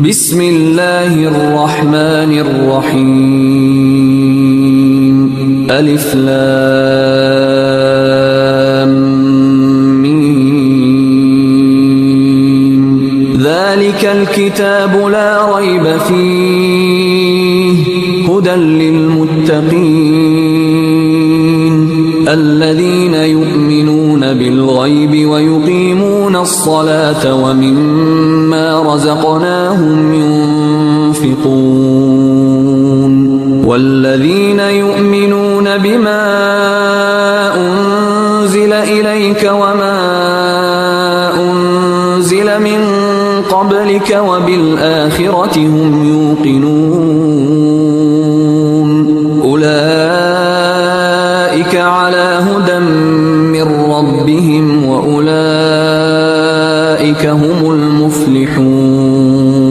بسم الله الرحمن الرحيم ألف لام ميم ذلك الكتاب لا ريب فيه هدى للمتقين الذين يؤمنون بالغيب ويقيمون الصلاة ومما رزقناهم ينفقون والذين يؤمنون بما أنزل إليك وما أنزل من قبلك وبالآخرة هم يوقنون أولئك على هدى من ربهم وأولئك هم المفلحون.